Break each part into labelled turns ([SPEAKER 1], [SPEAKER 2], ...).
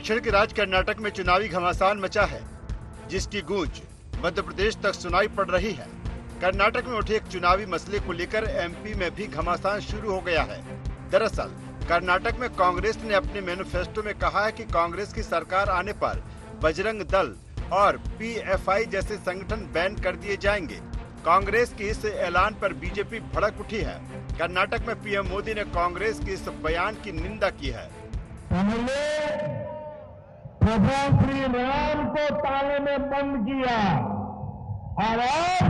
[SPEAKER 1] आरक्षण के राज कर्नाटक में चुनावी घमासान मचा है, जिसकी गूंज मध्य प्रदेश तक सुनाई पड़ रही है। कर्नाटक में उठे एक चुनावी मसले को लेकर एमपी में भी घमासान शुरू हो गया है। दरअसल कर्नाटक में कांग्रेस ने अपने मैनिफेस्टो में कहा है कि कांग्रेस की सरकार आने पर बजरंग दल और पीएफआई जैसे संगठन बैन कर दिए जाएंगे। कांग्रेस के इस ऐलान पर बीजेपी भड़क उठी है। कर्नाटक में पीएम मोदी ने कांग्रेस के इस बयान की निंदा की है।
[SPEAKER 2] पहले प्रभु श्री राम को ताले में बंद किया और अब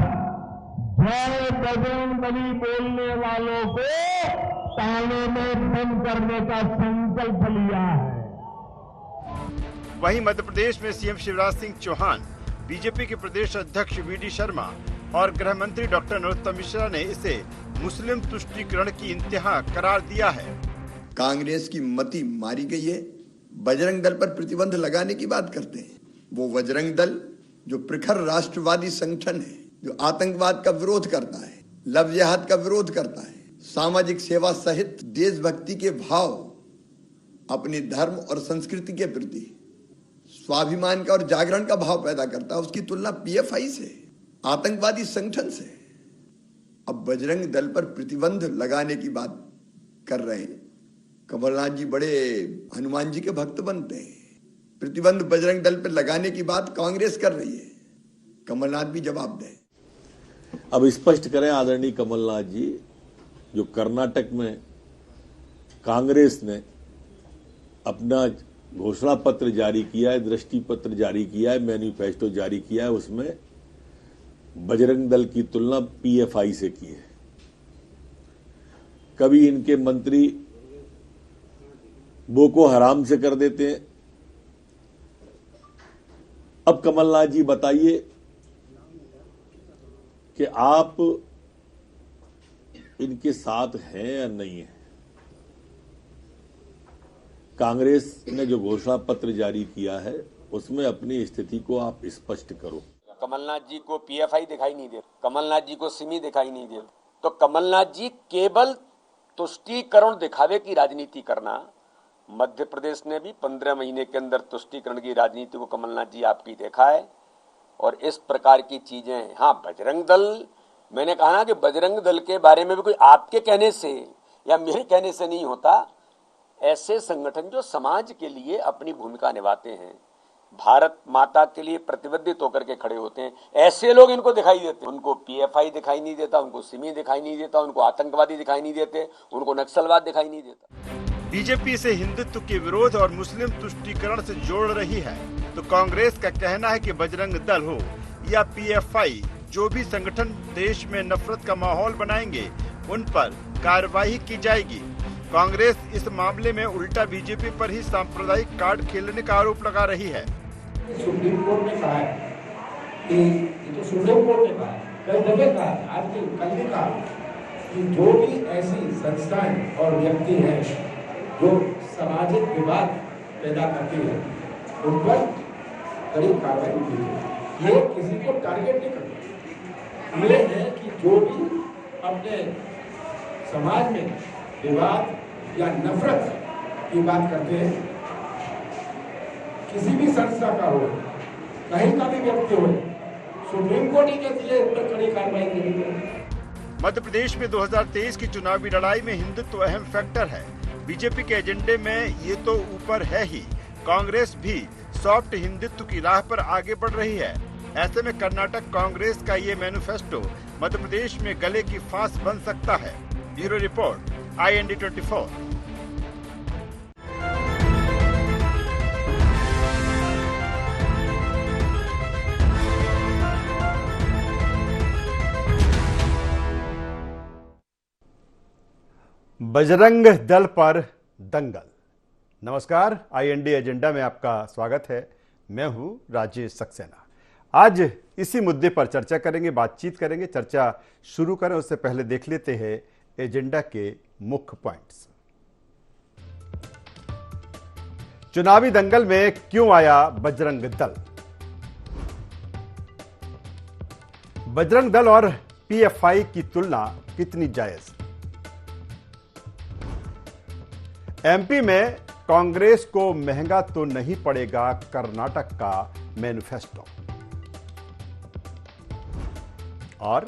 [SPEAKER 2] जय बजरंगबली बोलने वालों को ताले में बंद करने का संकल्प लिया है।
[SPEAKER 1] वहीं मध्य प्रदेश में सीएम शिवराज सिंह चौहान, बीजेपी के प्रदेश अध्यक्ष वीडी शर्मा और गृह मंत्री डॉक्टर नरोत्तम मिश्रा ने इसे मुस्लिम तुष्टीकरण की इंतहा करार दिया है।
[SPEAKER 3] कांग्रेस की मति मारी गई है। बजरंग दल पर प्रतिबंध लगाने की बात करते हैं। वो बजरंग दल जो प्रखर राष्ट्रवादी संगठन है, जो आतंकवाद का विरोध करता है, लव जिहाद का विरोध करता है, सामाजिक सेवा सहित देशभक्ति के भाव, अपने धर्म और संस्कृति के प्रति स्वाभिमान का और जागरण का भाव पैदा करता है, उसकी तुलना पीएफआई से, आतंकवादी संगठन से। अब बजरंग दल पर प्रतिबंध लगाने की बात कर रहे हैं। कमलनाथ जी बड़े हनुमान जी के भक्त बनते हैं। प्रतिबंध बजरंग दल पर लगाने की बात कांग्रेस कर रही है। कमलनाथ भी जवाब दें।
[SPEAKER 4] अब स्पष्ट करें आदरणीय कमलनाथ जी, जो कर्नाटक में कांग्रेस ने अपना घोषणा पत्र जारी किया है, दृष्टि पत्र जारी किया है, मैनिफेस्टो जारी किया है, उसमें बजरंग दल की तुलना पीएफआई से की है। कभी इनके मंत्री बोको हराम से कर देते हैं। अब कमलनाथ जी बताइए कि आप इनके साथ हैं या नहीं है। कांग्रेस ने जो घोषणा पत्र जारी किया है उसमें अपनी स्थिति को आप स्पष्ट करो।
[SPEAKER 5] कमलनाथ जी को पीएफआई दिखाई नहीं दे, कमलनाथ जी को सिमी दिखाई नहीं दे, तो कमलनाथ जी केवल तुष्टीकरण दिखावे की राजनीति करना। मध्य प्रदेश ने भी 15 महीने के अंदर तुष्टीकरण की राजनीति को कमलनाथ जी आपकी देखा है। और इस प्रकार की चीजें, हाँ बजरंग दल, मैंने कहा ना कि बजरंग दल के बारे में भी कोई आपके कहने से या मेरे कहने से नहीं होता। ऐसे संगठन जो समाज के लिए अपनी भूमिका निभाते हैं, भारत माता के लिए प्रतिबद्धित होकर के खड़े होते हैं, ऐसे लोग इनको दिखाई देते हैं। उनको पीएफआई दिखाई नहीं देता, उनको सिमी दिखाई नहीं देता, उनको आतंकवादी दिखाई नहीं देते, उनको नक्सलवाद दिखाई नहीं देता।
[SPEAKER 1] बीजेपी इसे हिंदुत्व के विरोध और मुस्लिम तुष्टीकरण से जोड़ रही है, तो कांग्रेस का कहना है कि बजरंग दल हो या पीएफआई, जो भी संगठन देश में नफरत का माहौल बनाएंगे उन पर कार्रवाई की जाएगी। कांग्रेस इस मामले में उल्टा बीजेपी पर ही सांप्रदायिक कार्ड खेलने का आरोप लगा रही है।
[SPEAKER 2] सुप्रीम कोर्ट ने कहा है कि तो सुप्रीम कोर्ट ने कहा है, कई जगह कहा, आज की कल भी कहा कि जो भी ऐसी संस्थाएं और व्यक्ति हैं जो सामाजिक विवाद पैदा करती है उन पर कड़ी कार्रवाई की जाए। ये किसी को टारगेट नहीं करता। ये है कि जो भी अपने समाज में विवाद या नफरत की बात करते हैं, किसी भी संस्था का हो, कहीं का भी व्यक्ति हो, सुप्रीम कोर्ट ही कहती है उन पर कड़ी कार्रवाई की जाए।
[SPEAKER 1] मध्य प्रदेश में 2023 की चुनावी लड़ाई में हिंदुत्व अहम फैक्टर है। बीजेपी के एजेंडे में ये तो ऊपर है ही, कांग्रेस भी सॉफ्ट हिंदुत्व की राह पर आगे बढ़ रही है। ऐसे में कर्नाटक कांग्रेस का ये मैनिफेस्टो मध्य प्रदेश में गले की फांस बन सकता है। Bureau report, IND24। Bajrang Dal पर दंगल। नमस्कार, IND एजेंडा में आपका स्वागत है। मैं हूं राजेश सक्सेना। आज इसी मुद्दे पर चर्चा करेंगे, बातचीत करेंगे। चर्चा शुरू करें उससे पहले देख लेते हैं एजेंडा के मुख्य पॉइंट्स। चुनावी दंगल में क्यों आया बजरंग दल? बजरंग दल और पीएफआई की तुलना कितनी जायज? एमपी में कांग्रेस को महंगा तो नहीं पड़ेगा कर्नाटक का मैनिफेस्टो, और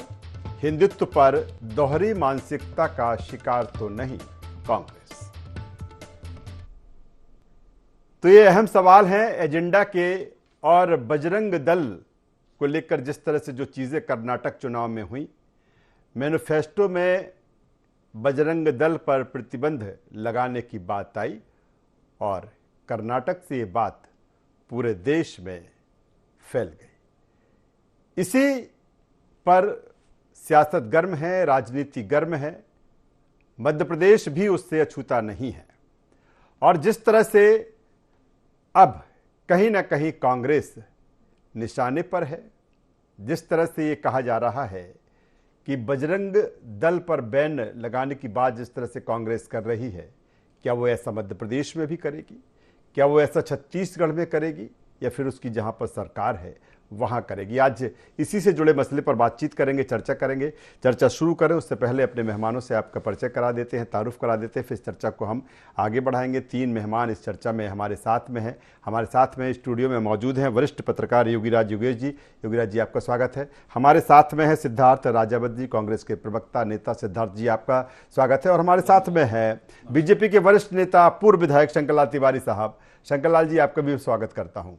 [SPEAKER 1] हिंदुत्व पर दोहरी मानसिकता का शिकार तो नहीं कांग्रेस। तो ये अहम सवाल हैं एजेंडा के, और बजरंग दल को लेकर जिस तरह से जो चीजें कर्नाटक चुनाव में हुई, मैनिफेस्टो में बजरंग दल पर प्रतिबंध लगाने की बात आई और कर्नाटक से ये बात पूरे देश में फैल गई। इसी पर सियासत गर्म है, राजनीति गर्म है, मध्य प्रदेश भी उससे अछूता नहीं है। और जिस तरह से अब कहीं ना कहीं कांग्रेस निशाने पर है, जिस तरह से ये कहा जा रहा है कि बजरंग दल पर बैन लगाने की बात जिस तरह से कांग्रेस कर रही है, क्या वो ऐसा मध्य प्रदेश में भी करेगी? क्या वो ऐसा छत्तीसगढ़ में करेगी, या फिर उसकी जहां पर सरकार है वहां करेगी? आज इसी से जुड़े मसले पर बातचीत करेंगे, चर्चा करेंगे। चर्चा शुरू करें उससे पहले अपने मेहमानों से आपका परिचय करा देते हैं, तारुफ करा देते हैं, फिर इस चर्चा को हम आगे बढ़ाएंगे। 3 मेहमान इस चर्चा में हमारे साथ में हैं। हमारे साथ में स्टूडियो में मौजूद हैं वरिष्ठ पत्रकार योगीराज योगेश जी। योगीराज जी, आपका स्वागत है। हमारे साथ में है सिद्धार्थ राजावत जी, कांग्रेस के प्रवक्ता नेता। सिद्धार्थ जी, आपका स्वागत है। और हमारे साथ में है बीजेपी के वरिष्ठ नेता, पूर्व विधायक शंकरलाल तिवारी साहब। शंकरलाल जी, आपका भी स्वागत करता हूं।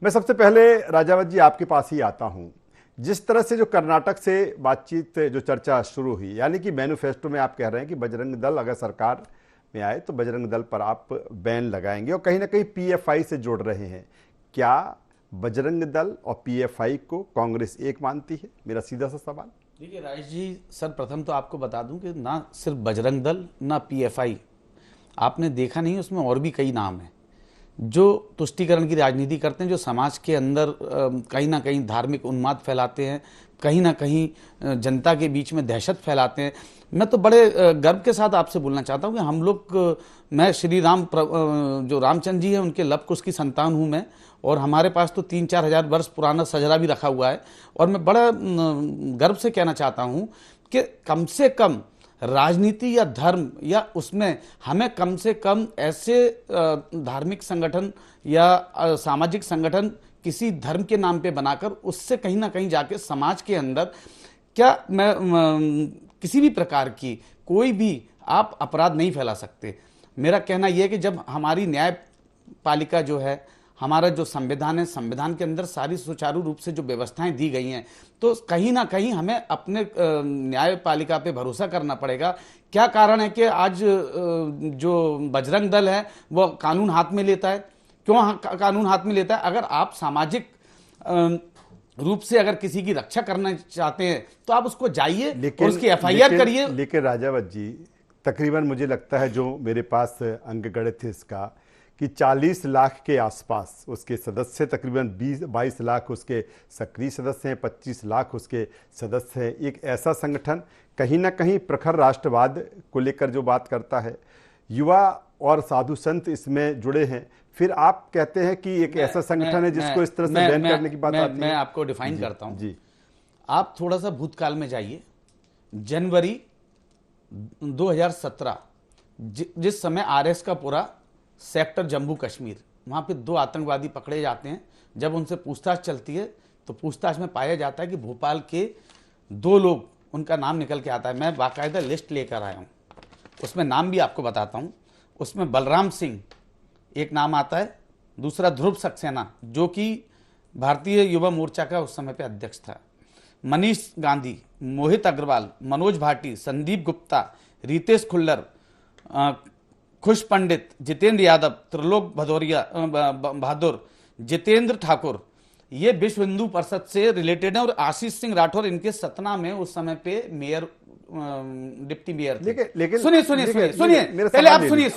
[SPEAKER 1] मैं सबसे पहले राजावत जी आपके पास ही आता हूं। जिस तरह से जो कर्नाटक से बातचीत, जो चर्चा शुरू हुई, यानी कि मैनिफेस्टो में आप कह रहे हैं कि बजरंग दल अगर सरकार में आए तो बजरंग दल पर आप बैन लगाएंगे, और कहीं ना कहीं पीएफआई से जोड़ रहे हैं। क्या बजरंग दल और पीएफआई को कांग्रेस एक मानती है? मेरा सीधा सा सवाल।
[SPEAKER 6] देखिए राजेश जी, सर्वप्रथम तो आपको बता दूं कि ना सिर्फ बजरंग दल ना पीएफआई, आपने देखा नहीं, उसमें और भी कई नाम हैं जो तुष्टीकरण की राजनीति करते हैं, जो समाज के अंदर कहीं ना कहीं धार्मिक उन्माद फैलाते हैं, कहीं ना कहीं जनता के बीच में दहशत फैलाते हैं। मैं तो बड़े गर्व के साथ आपसे बोलना चाहता हूं कि हम लोग, मैं श्री राम जो रामचंद्र जी हैं उनके लव कुश की संतान हूं मैं, और हमारे पास तो 3-4 हजार वर्ष पुराना सजरा भी रखा हुआ है। और मैं बड़ा गर्व से कहना चाहता हूं कि कम से कम राजनीति या धर्म या उसमें हमें कम से कम ऐसे धार्मिक संगठन या सामाजिक संगठन किसी धर्म के नाम पे बनाकर उससे कहीं ना कहीं जाके समाज के अंदर क्या मैं किसी भी प्रकार की कोई भी आप अपराध नहीं फैला सकते। मेरा कहना यह है कि जब हमारी न्यायपालिका जो है, हमारा जो संविधान है, संविधान के अंदर सारी सुचारू रूप से जो व्यवस्थाएं दी गई हैं, तो कहीं ना कहीं हमें अपने न्यायपालिका पे भरोसा करना पड़ेगा। क्या कारण है कि आज जो बजरंग दल है वो कानून हाथ में लेता है? क्यों कानून हाथ में लेता है? अगर आप सामाजिक रूप से अगर किसी की रक्षा करना चाहते हैं तो आप उसको जाइए और उसकी एफआईआर करिए।
[SPEAKER 1] लेकिन राजावत जी, तकरीबन मुझे लगता है, जो मेरे पास अंक गणित थे इसका, कि 40 लाख के आसपास उसके सदस्य, तकरीबन 22 लाख उसके सक्रिय सदस्य हैं, 25 लाख उसके सदस्य हैं। एक ऐसा संगठन कहीं ना कहीं प्रखर राष्ट्रवाद को लेकर जो बात करता है, युवा और साधु संत इसमें जुड़े हैं। फिर आप कहते हैं कि एक ऐसा संगठन है जिसको इस तरह से बैन करने की बात आती है।
[SPEAKER 6] मैं आपको डिफाइन करता हूं
[SPEAKER 1] जी।
[SPEAKER 6] आप थोड़ा सा भूतकाल में जाइए। जनवरी 2017, जिस समय आरएस का पूरा सेक्टर जम्मू कश्मीर, वहाँ पे 2 आतंकवादी पकड़े जाते हैं। जब उनसे पूछताछ चलती है तो पूछताछ में पाया जाता है कि भोपाल के 2 लोग, उनका नाम निकल के आता है। मैं बाकायदा लिस्ट लेकर आया हूँ, उसमें नाम भी आपको बताता हूँ। उसमें बलराम सिंह एक नाम आता है, दूसरा ध्रुव सक्सेना जो कि भारतीय युवा मोर्चा का उस समय पे अध्यक्ष था, मनीष गांधी, मोहित अग्रवाल, मनोज भाटी, संदीप गुप्ता, रितेश खुल्लर, खुश पंडित, जितेंद्र यादव, त्रिलोक बहादुर, जितेंद्र ठाकुर, ये विश्व हिंदू परिषद से रिलेटेड है। और आशीष सिंह राठौर इनके सतना में उस समय पे मेयर, डिप्टी मेयर थे।
[SPEAKER 1] लेकिन
[SPEAKER 6] सुनिए पहले आप सुनिए आप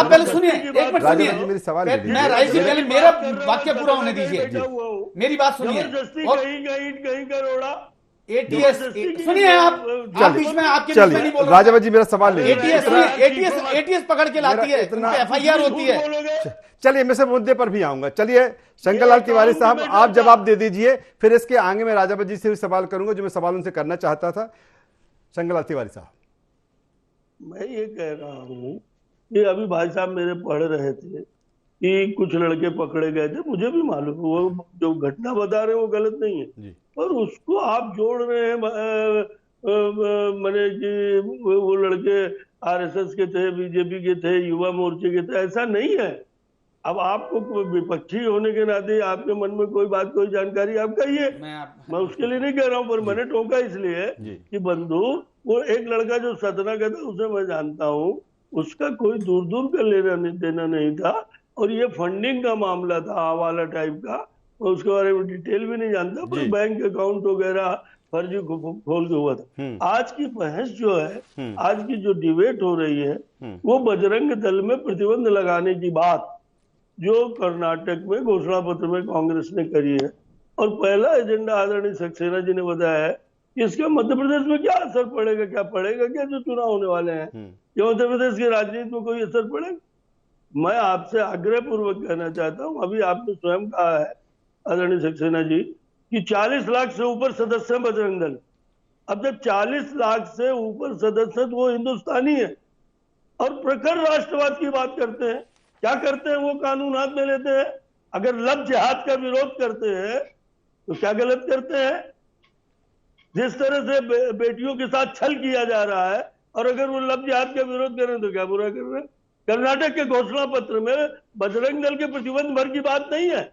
[SPEAKER 6] पहले सुनिए, एक मिनट सुनिए, मैं राइट से पहले मेरा वाक्य पूरा होने दीजिए, मेरी बात सुनिए। एटीएस सुनिए, आप बीच में आपके
[SPEAKER 1] राजावत जी मेरा सवाल ले,
[SPEAKER 6] एटीएस पकड़ के लाती है, एफआईआर होती है।
[SPEAKER 1] चलिए मैं से मुद्दे पर भी आऊंगा। चलिए शंकरलाल तिवारी साहब, आप जवाब दे दीजिए, फिर इसके आगे मैं राजावत जी से भी सवाल करूंगा जो मैं सवाल उनसे करना चाहता था। शंकरलाल तिवारी साहब,
[SPEAKER 7] मैं ये कह रहा हूं कि अभी भाई साहब मेरे पढ़ रहे थे कि कुछ लड़के पकड़े गए थे, मुझे भी मालूम है, वो जो घटना बता रहे हैं वो गलत नहीं है,
[SPEAKER 4] जी।
[SPEAKER 7] और उसको आप जोड़ रहे हैं मैंने कि वो लड़के आरएसएस के थे, बीजेपी के थे, युवा मोर्चे के थे, ऐसा नहीं है। अब आपको विपक्षी होने के नाते आपके मन में कोई बात, कोई जानकारी आप कहिए, मैं उसके लिए नहीं कह रहा हूं, पर मैंने टोका इसलिए कि बंधु, वो एक लड़का जो सतना का था उसे मैं जानता हूं, उसका कोई दूर दूर का लेना देना नहीं था, और ये फंडिंग का मामला था हवाला टाइप का, मैं उसके बारे में डिटेल भी नहीं जानता, पर बैंक अकाउंट वगैरह फर्जी खोल के हुआ था। आज की बहस जो है, आज की जो डिबेट हो रही है, वो बजरंग दल में प्रतिबंध लगाने की बात जो कर्नाटक में घोषणा पत्र में कांग्रेस ने करी है, और पहला एजेंडा आदरणीय सक्सेना जी ने बताया है कि इसका मध्य प्रदेश में क्या असर पड़ेगा, क्या जो चुनाव होने वाले हैं, क्या मध्य प्रदेश की राजनीति में कोई असर पड़ेगा। मैं आपसे आग्रह पूर्वक कहना चाहता हूं, अभी आपने स्वयं कहा है आदरणीय सक्सेना जी कि 40 लाख से ऊपर सदस्य है बजरंग दल। अब जब 40 लाख से ऊपर सदस्य तो वो हिंदुस्तानी है और प्रखर राष्ट्रवाद की बात करते हैं। क्या करते हैं वो? कानून हाथ में लेते हैं। अगर लब जिहाद का विरोध करते हैं तो क्या गलत करते हैं? जिस तरह से बेटियों के साथ छल किया जा रहा है, और अगर वो लब जिहाद का विरोध करें तो क्या बुरा कर रहे हैं? कर्नाटक के घोषणा पत्र में बजरंग दल के प्रतिबंध भर की बात नहीं है,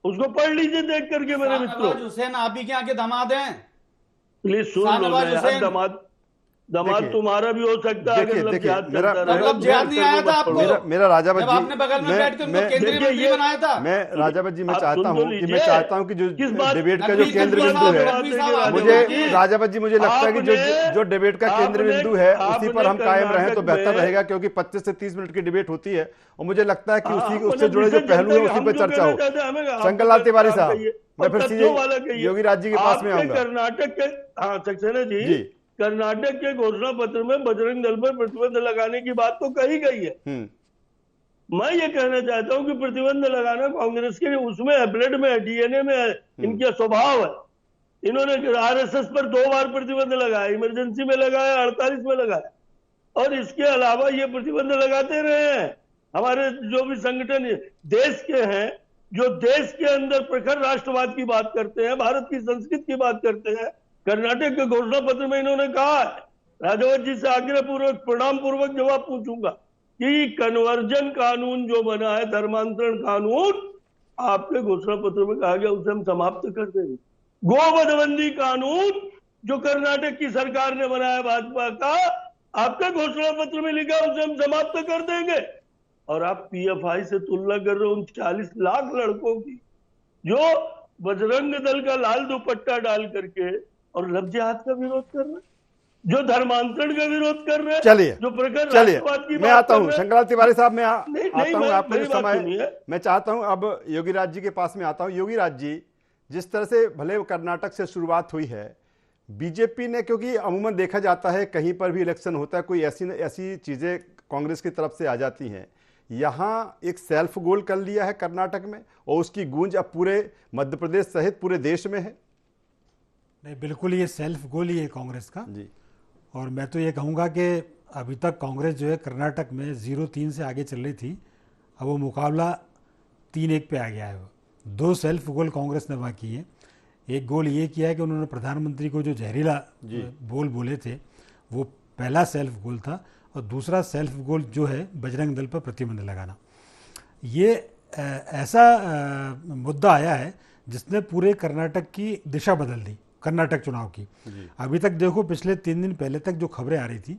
[SPEAKER 7] उसको पढ़ लीजिए देख करके मेरे मित्रों।
[SPEAKER 6] हुसैन आप ही के यहाँ के दामाद हैं,
[SPEAKER 7] प्लीज सुन लो यार, दामाद तुम्हारा भी हो सकता है।
[SPEAKER 8] देखिए
[SPEAKER 6] मतलब जिहाद नहीं आया था आपको?
[SPEAKER 8] मेरा राजावत जी,
[SPEAKER 6] आपने बगल में बैठ के उनको केंद्रीय मंत्री बनाया था।
[SPEAKER 8] मैं राजावत जी, मैं चाहता हूं कि जो डिबेट का जो केंद्र बिंदु है, मुझे राजावत जी, मुझे लगता है कि जो डिबेट का केंद्र बिंदु है उसी पर हम कायम रहें तो बेहतर रहेगा, क्योंकि 25 से 30 मिनट की डिबेट होती है, और मुझे लगता है कि उससे जुड़े जो पहलू है उसी पर चर्चा हो। शंकर लाल तिवारी साहब, मैं फिर सीधे योगी राज जी के पास में आऊंगा।
[SPEAKER 7] कर्नाटक के सक्सेना जी, कर्नाटक के घोषणा पत्र में बजरंग दल पर प्रतिबंध लगाने की बात तो कही गई है। मैं ये कहना चाहता हूं कि प्रतिबंध लगाना कांग्रेस के उसमें है, ब्लड में है, डीएनए में है, इनका स्वभाव है। इन्होंने आरएसएस पर 2 बार प्रतिबंध लगाया, इमरजेंसी में लगाया, 48 में लगाया, और इसके अलावा ये प्रतिबंध लगाते रहे हैं। हमारे जो भी संगठन देश के हैं, जो देश के अंदर प्रखर राष्ट्रवाद की बात करते हैं, भारत की संस्कृति की बात करते हैं, कर्नाटक के घोषणा पत्र में इन्होंने कहा है। राजावत जी से आग्रह पूर्वक, प्रणाम पूर्वक जवाब पूछूंगा कि कन्वर्जन कानून जो बना है, धर्मांतरण कानून, आपके घोषणा पत्र में कहा गया उसे हम समाप्त कर देंगे। गोवधबंदी कानून जो कर्नाटक की सरकार ने बनाया भाजपा का, आपके घोषणा पत्र में लिखा उसे हम समाप्त कर देंगे। और आप पीएफआई से तुलना कर रहे हो उन 40 लाख लड़कों की जो बजरंग दल का लाल दुपट्टा डाल करके और लब जिहाद का विरोध कर रहे हैं, जो धर्मांतरण का विरोध कर रहे हैं,
[SPEAKER 8] चलिए
[SPEAKER 7] जो प्रखर
[SPEAKER 8] राष्ट्रवाद की, मैं आता हूं शंकरलाल तिवारी साहब, मैं आता हूं, आपको जो समय मैं चाहता हूं अब योगी राज जी के पास में आता हूं। योगी राज जी, जिस तरह से भले कर्नाटक से शुरुआत हुई है, बीजेपी ने, क्योंकि अमूमन देखा जाता है कहीं पर भी इलेक्शन होता है कोई ऐसी चीजें कांग्रेस की तरफ से आ जाती हैं, यहां एक सेल्फ गोल कर लिया है कर्नाटक में, और उसकी गूंज अब पूरे मध्य प्रदेश सहित पूरे देश में है।
[SPEAKER 9] नहीं, बिल्कुल ये सेल्फ गोल ही है कांग्रेस का जी। और मैं तो ये कहूँगा कि अभी तक कांग्रेस जो है कर्नाटक में 0-3 से आगे चल रही थी, अब वो मुकाबला 3-1 पे आ गया है। 2 सेल्फ गोल कांग्रेस ने वहाँ किए। एक गोल ये किया है कि उन्होंने प्रधानमंत्री को जो जहरीला बोल बोले थे, वो पहला सेल्फ गोल था, और दूसरा सेल्फ गोल जो है बजरंग दल पर प्रतिबंध लगाना। ये ऐसा मुद्दा आया है जिसने पूरे कर्नाटक की दिशा बदल दी, कर्नाटक चुनाव की। अभी तक देखो, पिछले 3 दिन पहले तक जो खबरें आ रही थी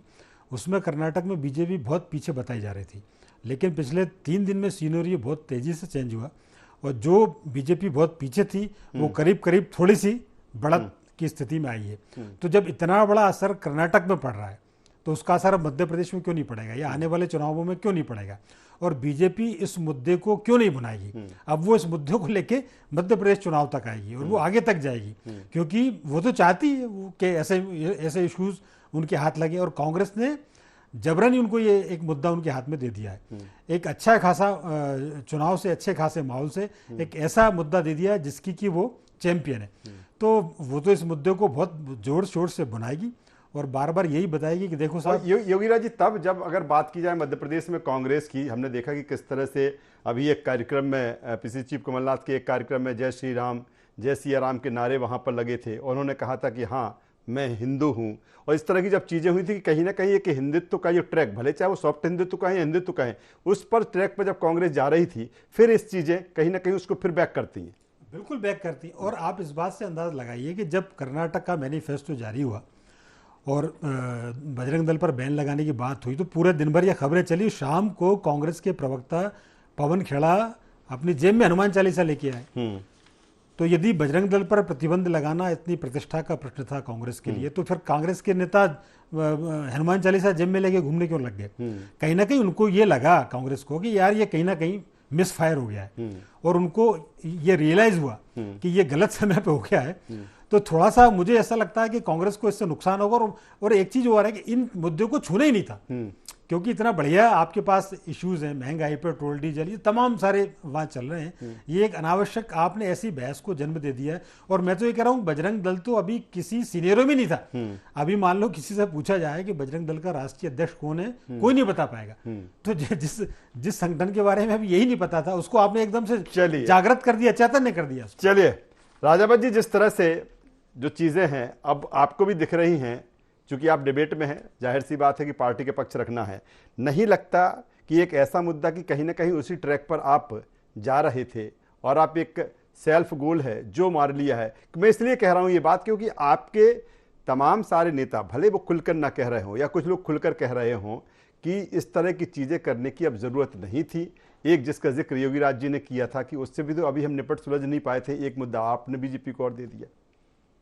[SPEAKER 9] उसमें कर्नाटक में बीजेपी बहुत पीछे बताई जा रही थी, लेकिन पिछले 3 दिन में सिनेरियो बहुत तेजी से चेंज हुआ, और जो बीजेपी बहुत पीछे थी वो करीब करीब थोड़ी सी बढ़त की स्थिति में आई है। तो जब इतना बड़ा असर कर्नाटक में पड़ रहा है तो उसका असर अब मध्य प्रदेश में क्यों नहीं पड़ेगा, या आने वाले चुनावों में क्यों नहीं पड़ेगा, और बीजेपी इस मुद्दे को क्यों नहीं बनाएगी? अब वो इस मुद्दे को लेके मध्य प्रदेश चुनाव तक आएगी और वो आगे तक जाएगी, क्योंकि वो तो चाहती है कि ऐसे इश्यूज उनके हाथ लगे, और कांग्रेस ने जबरन ही उनको ये एक मुद्दा उनके हाथ में दे दिया है। एक अच्छा खासा चुनाव से, अच्छे खासे माहौल से एक ऐसा मुद्दा दे दिया जिसकी कि वो चैंपियन है। तो वो तो इस मुद्दे को बहुत जोर शोर से बनाएगी, और बार बार यही बताएगी कि देखो साहब।
[SPEAKER 8] योगी राज जी, तब जब अगर बात की जाए मध्य प्रदेश में कांग्रेस की, हमने देखा कि किस तरह से अभी एक कार्यक्रम में पीसी चीफ कमलनाथ के एक कार्यक्रम में जय श्री राम जय सिया राम के नारे वहां पर लगे थे। उन्होंने कहा था कि हाँ मैं हिंदू हूं, और इस तरह की जब चीजें हुई थी कि कहीं ना कहीं एक हिंदुत्व का जो ट्रैक, भले चाहे वो सॉफ्ट हिंदुत्व का है हिंदुत्व का है, उस पर ट्रैक पर जब कांग्रेस जा रही थी, फिर इस चीजें कहीं ना कहीं उसको फिर बैक करती हैं।
[SPEAKER 9] बिल्कुल बैक करती हैं। और आप इस बात से अंदाज लगाइए कि जब कर्नाटक का मैनिफेस्टो जारी हुआ और बजरंग दल पर बैन लगाने की बात हुई तो पूरे दिन भर ये खबरें चली। शाम को कांग्रेस के प्रवक्ता पवन खेड़ा अपनी जेब में हनुमान चालीसा लेके आए। तो यदि बजरंग दल पर प्रतिबंध लगाना इतनी प्रतिष्ठा का प्रश्न था कांग्रेस के लिए, तो फिर कांग्रेस के नेता हनुमान चालीसा जेब में लेके घूमने क्यों लग गए? कहीं ना कहीं उनको ये लगा कांग्रेस को कि यार ये कहीं ना कहीं मिस फायर हो गया है, और उनको ये रियलाइज हुआ कि ये गलत समय पे हो गया है। तो थोड़ा सा मुझे ऐसा लगता है कि कांग्रेस को इससे नुकसान होगा। और एक चीज और है कि इन मुद्दों को छूना ही नहीं था, क्योंकि इतना बढ़िया आपके पास इश्यूज हैं, महंगाई, पेट्रोल, डीजल, ये तमाम सारे वहां चल रहे हैं। ये एक अनावश्यक आपने ऐसी बहस को जन्म दे दिया है। और मैं तो ये कह रहा हूं बजरंग दल तो अभी किसी सीनियरों में नहीं था। अभी मान लो किसी से पूछा जाए कि बजरंग दल का राष्ट्रीय अध्यक्ष कौन है, कोई नहीं बता पाएगा। तो जिस संगठन के बारे में अभी यही नहीं पता था, उसको आपने एकदम से जागृत कर दिया, चैतन्य कर दिया।
[SPEAKER 8] चलिए राजावत जी, जिस तरह से जो चीजें हैं अब आपको भी दिख रही हैं, चूंकि आप डिबेट में हैं, जाहिर सी बात है कि पार्टी के पक्ष रखना है, नहीं लगता कि एक ऐसा मुद्दा कि कहीं ना कहीं उसी ट्रैक पर आप जा रहे थे और आप एक सेल्फ गोल है जो मार लिया है? मैं इसलिए कह रहा हूं ये बात क्योंकि आपके तमाम सारे नेता, भले वो खुलकर ना कह रहे हों या कुछ लोग खुलकर कह रहे हों कि इस तरह की चीजें करने की अब जरूरत नहीं थी। एक जिसका जिक्र योगी राज जी ने किया था कि उससे भी तो अभी हम निपट सुलझ नहीं पाए थे, एक मुद्दा आपने बीजेपी को और दे दिया।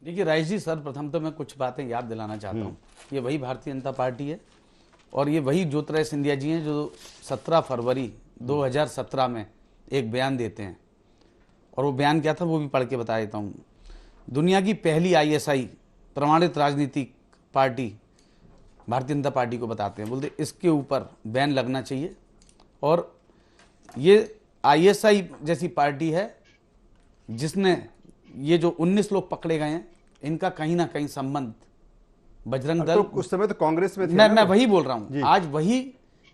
[SPEAKER 6] देखिए राइस जी, सर्वप्रथम तो मैं कुछ बातें याद दिलाना चाहता हूँ। ये वही भारतीय जनता पार्टी है और ये वही ज्योतिरादित्य सिंधिया जी हैं जो 17 फरवरी 2017 में एक बयान देते हैं। और वो बयान क्या था वो भी पढ़ के बता देता हूँ। दुनिया की पहली ISI प्रमाणित राजनीतिक पार्टी भारतीय जनता पार्टी को बताते हैं, बोलते इसके ऊपर बैन लगना चाहिए। और ये ISI जैसी पार्टी है जिसने ये जो 19 लोग पकड़े गए हैं, इनका कहीं ना कहीं संबंध बजरंग दल,
[SPEAKER 8] तो उस समय तो कांग्रेस में थे।
[SPEAKER 6] मैं वही बोल रहा हूं, आज वही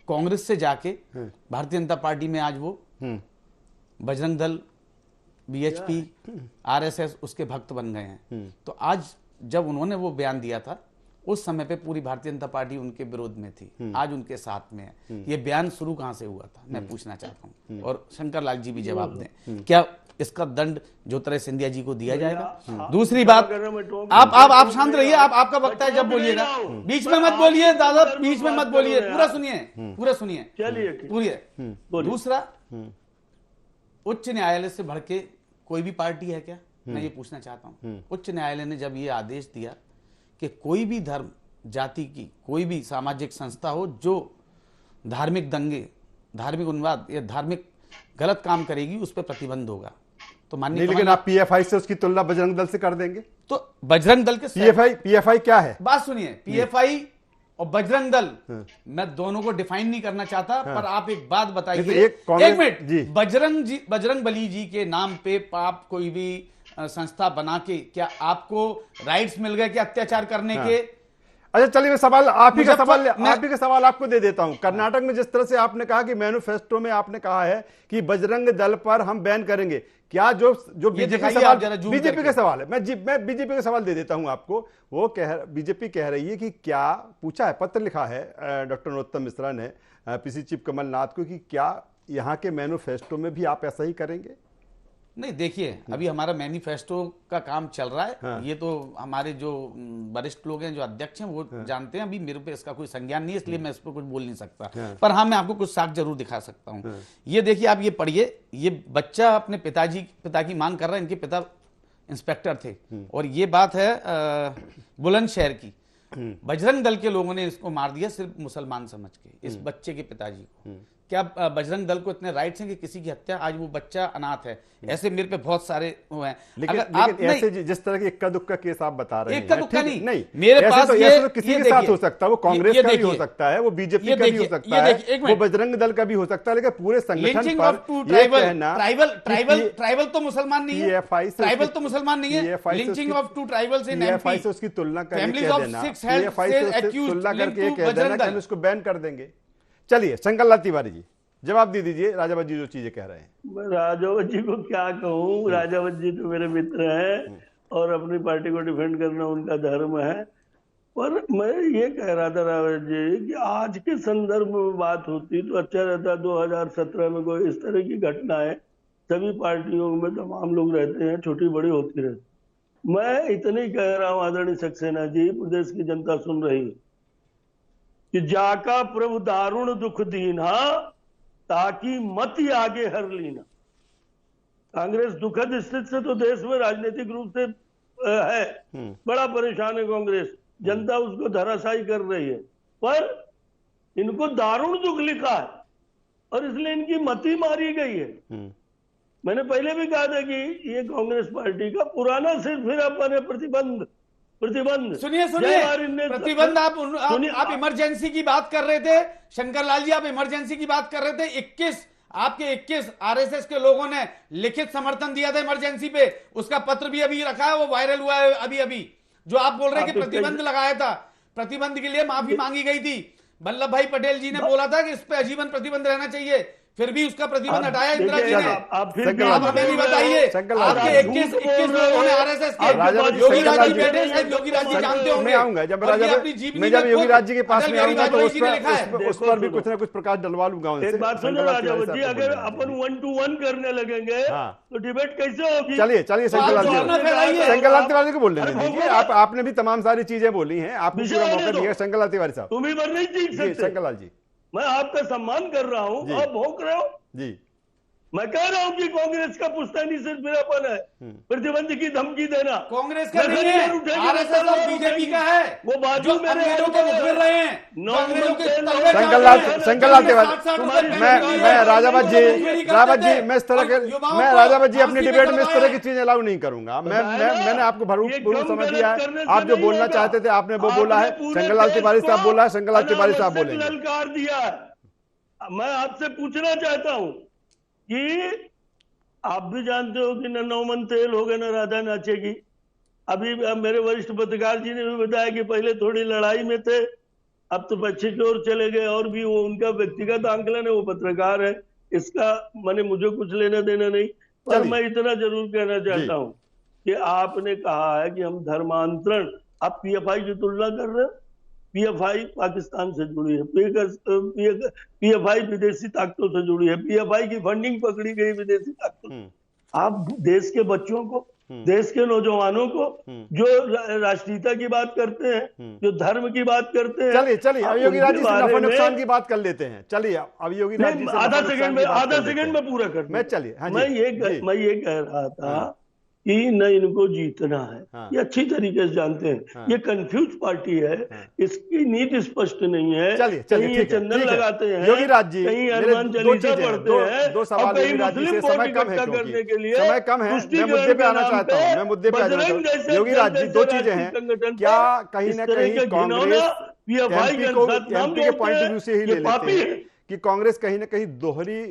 [SPEAKER 6] कांग्रेस से जाके भारतीय जनता पार्टी में आज वो बजरंग दल, BHP, RSS उसके भक्त बन गए हैं। तो आज जब उन्होंने वो बयान दिया था उस समय पे पूरी भारतीय जनता पार्टी उनके विरोध में थी, आज उनके साथ में है। ये बयान शुरू कहां से हुआ था मैं पूछना चाहता हूं, और शंकर लाल जी भी जवाब दें। क्या इसका दंड ज्योतिरादित्य सिंधिया जी को दिया जाएगा? दूसरी बात, आप शांत रहिए, आपका वक्त है, जब बोलिएगा बीच में मत बोलिए दादा, बीच में मत बोलिए, पूरा सुनिए। दूसरा, उच्च न्यायालय से बढ़ के कोई भी पार्टी है क्या, मैं ये पूछना चाहता हूं। उच्च न्यायालय ने जब ये आदेश दिया कि कोई भी धर्म, जाति की कोई भी सामाजिक संस्था हो जो धार्मिक दंगे, धार्मिक उन्माद या धार्मिक गलत काम करेगी उस पर प्रतिबंध होगा, तो माननीय
[SPEAKER 8] नहीं, लेकिन आप PFI से उसकी तुलना बजरंग दल से कर देंगे
[SPEAKER 6] तो बजरंग दल के
[SPEAKER 8] PFI क्या है?
[SPEAKER 6] बात सुनिए, PFI और बजरंग दल मैं दोनों को डिफाइन नहीं करना चाहता, पर आप एक बात बताइए, एक मिनट, बजरंग बली जी के नाम पे आप कोई भी संस्था बना के क्या आपको राइट्स मिल गए क्या अत्याचार करने के?
[SPEAKER 8] अच्छा चलिए, मैं सवाल आप ही का सवाल आपको दे देता हूं। कर्नाटक में जिस तरह से आपने कहा कि मैनिफेस्टो में आपने कहा है कि बजरंग दल पर हम बैन करेंगे, क्या जो बीजेपी का सवाल है, मैं बीजेपी का सवाल दे देता हूं आपको। वो बीजेपी कह रही है कि क्या पूछा है, पत्र लिखा है डॉक्टर नरोत्तम मिश्रा ने पीसी चीफ कमलनाथ को कि क्या यहां के मैनिफेस्टो में भी आप ऐसा ही करेंगे?
[SPEAKER 6] नहीं, देखिए अभी हमारा मैनिफेस्टो का काम चल रहा है। हाँ। ये तो हमारे जो वरिष्ठ लोग हैं, जो अध्यक्ष हैं, वो जानते हैं। अभी मेरे पे इसका कोई संज्ञान नहीं है, इसलिए मैं इस पर कुछ बोल नहीं सकता। पर हाँ, मैं आपको कुछ साक्ष्य जरूर दिखा सकता हूँ। ये देखिए, आप ये पढ़िए, ये बच्चा अपने पिता की मांग कर रहा है। इनके पिता इंस्पेक्टर थे और ये बात है बुलंदशहर की। बजरंग दल के लोगों ने इसको मार दिया सिर्फ मुसलमान समझ के, इस बच्चे के पिताजी को। क्या बजरंग दल को इतने राइट्स हैं कि किसी की हत्या, आज वो बच्चा अनाथ है, ऐसे मेरे पे बहुत सारे हुए हैं।
[SPEAKER 8] लेकिन ऐसे जिस तरह की इक्का दुक्का केस आप बता रहे हैं,
[SPEAKER 6] इक्का दुक्का नहीं,
[SPEAKER 8] मेरे पास ऐसे तो किसी के साथ हो सकता है, वो कांग्रेस का भी हो सकता है, वो बीजेपी का भी हो सकता है, वो बजरंग दल का भी हो सकता है, लेकिन पूरे संगठन पर ये कहना
[SPEAKER 6] ट्राइबल तो मुसलमान नहीं है, ट्राइबल तो मुसलमान नहीं है, lynching of 2 tribals in MP
[SPEAKER 8] से उसकी तुलना करके कह देना, पीएफआई से तुलना करके कह देना कि हम इसको बैन कर देंगे। चलिए शंकर लाल तिवारी जी जवाब दे दीजिए राजावत जी जो चीजें कह रहे हैं।
[SPEAKER 7] मैं राजावत जी को क्या कहूँ, राजावत जी तो मेरे मित्र हैं और अपनी पार्टी को डिफेंड करना उनका धर्म है। पर मैं ये कह रहा था रावत जी कि आज के संदर्भ में बात होती तो अच्छा रहता। 2017 में कोई इस तरह की घटनाएं सभी पार्टियों में तमाम लोग रहते हैं, छोटी बड़ी होती रहती। मैं इतने ही कह रहा हूँ आदरणीय सक्सेना जी, प्रदेश की जनता सुन रही है कि जाका प्रभु दारुण दुख दीना ताकि मत आगे हर लीना। कांग्रेस दुखद स्थिति से तो देश में राजनीतिक रूप से है, बड़ा परेशान है कांग्रेस, जनता उसको धराशायी कर रही है, पर इनको दारुण दुख लिखा है और इसलिए इनकी मति मारी गई है। मैंने पहले भी कहा था कि ये कांग्रेस पार्टी का पुराना सिर्फ फिर अपने प्रतिबंध
[SPEAKER 6] सुनिए प्रतिबंध। आप इमरजेंसी की बात कर रहे थे शंकर लाल जी, आप इमरजेंसी की बात कर रहे थे। 21 आरएसएस के लोगों ने लिखित समर्थन दिया था इमरजेंसी पे, उसका पत्र भी अभी रखा है, वो वायरल हुआ है अभी। जो आप बोल रहे हैं कि प्रतिबंध लगाया था, प्रतिबंध के लिए माफी मांगी गई थी। वल्लभ भाई पटेल जी ने बोला था कि इस पे आजीवन प्रतिबंध रहना चाहिए, फिर भी उसका प्रतिबंध हटाया इंदिरा जी ने। आप हमें नहीं बताइए, आपके 21 लोगों ने आरएसएस के योगी राज जी बैठे, शायद योगी राज जी जानते होंगे।
[SPEAKER 8] मैं आऊंगा जब योगी राज जी के पास में आऊंगा तो उस पर भी कुछ ना कुछ प्रकाश डलवा लूंगा उनसे।
[SPEAKER 7] एक बात सुनो राजावत जी, अगर अपन 1 to 1 करने लगेंगे तो डिबेट कैसे होगी?
[SPEAKER 8] चलिए शंकर लाल तिवारी को बोलने दीजिए। आपने भी तमाम सारी चीजें बोली हैं, आपने पूरा मौका दिया। शंकर लाल तिवारी साहब,
[SPEAKER 7] तुम ही पर नहीं जीत सकते।
[SPEAKER 8] शंकर लाल जी,
[SPEAKER 7] मैं आपका सम्मान कर रहा हूं, आप भौंक रहे हो
[SPEAKER 8] जी।
[SPEAKER 7] मैं कह रहा हूं कि कांग्रेस का पुश्तैनी सिर्फ मेरापन है, प्रतिबंध की धमकी देना
[SPEAKER 6] कांग्रेस का नहीं है, आरएसएस और बीजेपी का है।
[SPEAKER 7] वो बाजू मेरे
[SPEAKER 6] फिर रहे हैं
[SPEAKER 8] शंकर लाल तिवारी, मैं राजावत जी मैं इस तरह के राजावत जी अपनी डिबेट में इस तरह की चीजें अलाउ नहीं करूंगा। मैंने आपको भरपूर समय दिया है, आप जो बोलना चाहते थे आपने वो बोला है। शंकर लाल तिवारी साहब बोला है, शंकर लाल तिवारी साहब बोलेंगे।
[SPEAKER 7] ललकार दिया है। मैं आपसे पूछना चाहता हूं कि आप भी जानते हो कि न नौमन तेल हो गए न राधा नाचेगी। अभी मेरे वरिष्ठ पत्रकार जी ने भी बताया कि पहले थोड़ी लड़ाई में थे, अब तो पक्षी की ओर चले गए। और भी वो उनका व्यक्तिगत आंकलन है, वो पत्रकार है, इसका मैंने मुझे कुछ लेना देना नहीं। पर मैं इतना जरूर कहना चाहता हूं कि आपने कहा है कि हम धर्मांतरण, आप पीएफआई की तुलना कर रहे हैं। पीएफआई पाकिस्तान से जुड़ी है, पीएफआई विदेशी ताकतों से जुड़ी है, पीएफआई की फंडिंग पकड़ी गई विदेशी ताकतों। आप देश के बच्चों को, देश के नौजवानों को जो राष्ट्रीयता की बात करते हैं, जो धर्म की बात करते हैं,
[SPEAKER 8] चलिए अब योगी राज जी से नफा नुकसान की बात कर लेते हैं। चलिए अब योगी राज जी से
[SPEAKER 7] आधा सेकंड में पूरा कर,
[SPEAKER 8] मैं चलिए
[SPEAKER 7] मैं ये कह रहा था कि न इनको जीतना है, ये अच्छी तरीके से जानते हैं। ये कंफ्यूज पार्टी है, इसकी नीति स्पष्ट नहीं है। कहीं ये चंदन लगाते हैं,
[SPEAKER 8] योगी राज जी
[SPEAKER 7] कहीं हनुमान चालीसा पढ़ते हैं,
[SPEAKER 8] दो सवाल योगी राज जी से, समय कम है
[SPEAKER 7] करने के लिए
[SPEAKER 8] समय कम है। मैं मुद्दे पे आना चाहता हूँ, मैं मुद्दे पे आना चाहता हूँ। योगी राज जी, दो चीजें हैं, क्या कहीं ना कहीं कांग्रेस एमपी के पॉइंट ऑफ व्यू से ही ले लेते हैं कि कांग्रेस कहीं ना कहीं दोहरी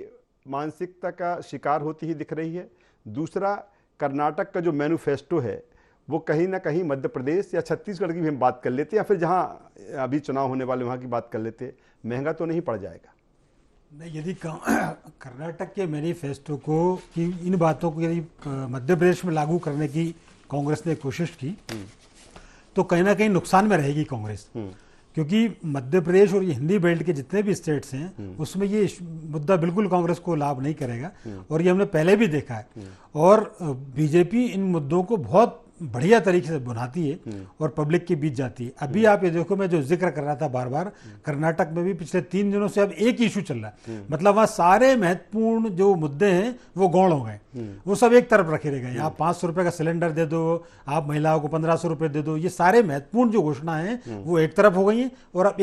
[SPEAKER 8] मानसिकता का शिकार होती ही दिख रही है। दूसरा, कर्नाटक का जो मैनिफेस्टो है वो कहीं ना कहीं मध्य प्रदेश या छत्तीसगढ़ की भी हम बात कर लेते हैं, या फिर जहां अभी चुनाव होने वाले वहां की बात कर लेते हैं, महंगा तो नहीं पड़ जाएगा?
[SPEAKER 9] नहीं, यदि कर्नाटक के मैनिफेस्टो को कि इन बातों को यदि मध्य प्रदेश में लागू करने की कांग्रेस ने कोशिश की तो कहीं ना कहीं नुकसान में रहेगी कांग्रेस, क्योंकि मध्य प्रदेश और ये हिंदी बेल्ट के जितने भी स्टेट्स हैं उसमें ये मुद्दा बिल्कुल कांग्रेस को लाभ नहीं करेगा, और ये हमने पहले भी देखा है। और बीजेपी इन मुद्दों को बहुत बढ़िया तरीके से बनाती है और पब्लिक के बीच जाती है। अभी आप ये देखो, मैं जो जिक्र कर रहा था बार बार, कर्नाटक में भी पिछले 3 दिनों से अब एक इशू चल रहा है, मतलब वहाँ सारे महत्वपूर्ण जो मुद्दे हैं वो गौण हो गए, वो सब एक तरफ रखे रह गए। आप 500 रुपये का सिलेंडर दे दो, आप महिलाओं को 1500 रुपये दे दो, ये सारे महत्वपूर्ण जो घोषणा है वो एक तरफ हो गई हैं। और अब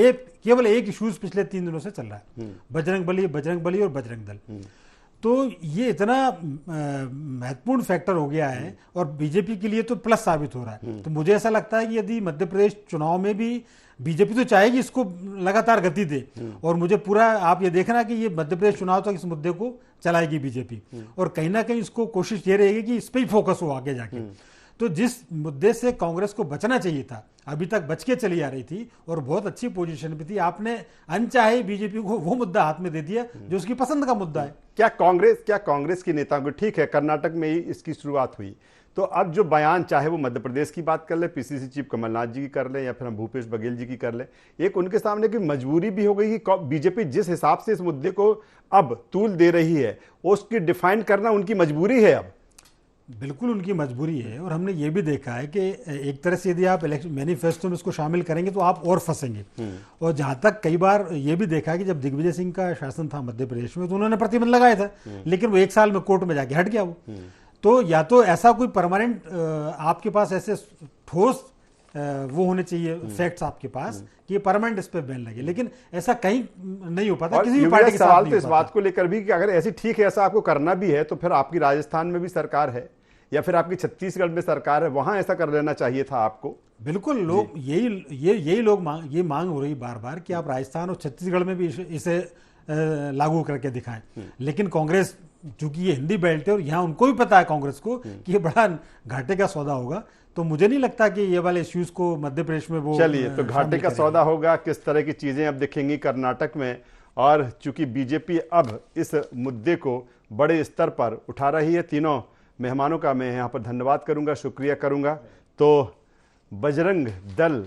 [SPEAKER 9] केवल एक इशूज पिछले 3 दिनों से चल रहा है, बजरंग बली और बजरंग दल। तो ये इतना महत्वपूर्ण फैक्टर हो गया है और बीजेपी के लिए तो प्लस साबित हो रहा है। तो मुझे ऐसा लगता है कि यदि मध्य प्रदेश चुनाव में भी बीजेपी तो चाहेगी इसको लगातार गति दे, और मुझे पूरा आप ये देखना कि ये मध्य प्रदेश चुनाव तक इस मुद्दे को चलाएगी बीजेपी, और कहीं ना कहीं इसको कोशिश ये रहेगी कि इस पर ही फोकस हो आगे जाके। तो जिस मुद्दे से कांग्रेस को बचना चाहिए था, अभी तक बच के चली आ रही थी और बहुत अच्छी पोजीशन पे थी, आपने अनचाहे बीजेपी को वो मुद्दा हाथ में दे दिया जो उसकी पसंद का मुद्दा है।
[SPEAKER 8] क्या कांग्रेस के नेताओं को, ठीक है कर्नाटक में ही इसकी शुरुआत हुई, तो अब जो बयान, चाहे वो मध्य प्रदेश की बात कर ले, पीसीसी चीफ कमलनाथ जी की कर ले, या फिर हम भूपेश बघेल जी की कर ले, एक उनके सामने की मजबूरी भी हो गई कि बीजेपी जिस हिसाब से इस मुद्दे को अब तूल दे रही है, उसकी डिफाइन करना उनकी मजबूरी है। अब
[SPEAKER 9] बिल्कुल उनकी मजबूरी है, और हमने ये भी देखा है कि एक तरह से यदि आप इलेक्शन मैनिफेस्टो में इसको शामिल करेंगे तो आप और फंसेंगे। और जहां तक कई बार ये भी देखा है कि जब दिग्विजय सिंह का शासन था मध्य प्रदेश में तो उन्होंने प्रतिबंध लगाया था, लेकिन वो 1 साल में कोर्ट में जाके हट गया वो। तो या तो ऐसा कोई परमानेंट आपके पास ऐसे ठोस वो होने चाहिए फैक्ट्स आपके पास कि परमानेंट इस पे बैन लगे, लेकिन ऐसा कहीं नहीं हो पाता किसी भी पार्टी के साथ।
[SPEAKER 8] सवाल तो इस बात को लेकर भी कि अगर ऐसी ठीक है, ऐसा आपको करना भी है, तो फिर आपकी राजस्थान में भी सरकार है या फिर आपकी छत्तीसगढ़ में सरकार है, वहां ऐसा कर लेना चाहिए था आपको।
[SPEAKER 9] बिल्कुल, लोग यही लोग ये मांग हो रही बार बार कि आप राजस्थान और छत्तीसगढ़ में भी इसे लागू करके दिखाएं, लेकिन कांग्रेस, चूंकि ये हिंदी बेल्ट है और यहाँ उनको भी पता है कांग्रेस को कि ये बड़ा घाटे का सौदा होगा, तो मुझे नहीं लगता कि ये वाले इश्यूज को मध्य प्रदेश में वो।
[SPEAKER 8] चलिए, तो घाटे का सौदा होगा, किस तरह की चीजें अब दिखेंगी कर्नाटक में। और चूंकि बीजेपी अब इस मुद्दे को बड़े स्तर पर उठा रही है, तीनों मेहमानों का मैं यहाँ पर धन्यवाद करूंगा, शुक्रिया करूंगा। तो बजरंग दल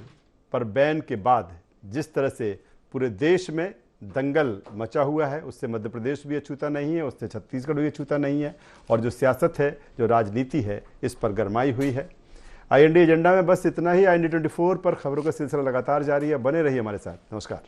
[SPEAKER 8] पर बैन के बाद जिस तरह से पूरे देश में दंगल मचा हुआ है, उससे मध्य प्रदेश भी अछूता नहीं है, उससे छत्तीसगढ़ भी अछूता नहीं है, और जो सियासत है, जो राजनीति है, इस पर गरमाई हुई है। IND एजेंडा में बस इतना ही। IND 24 पर खबरों का सिलसिला लगातार जारी है, बने रहिए हमारे साथ। नमस्कार।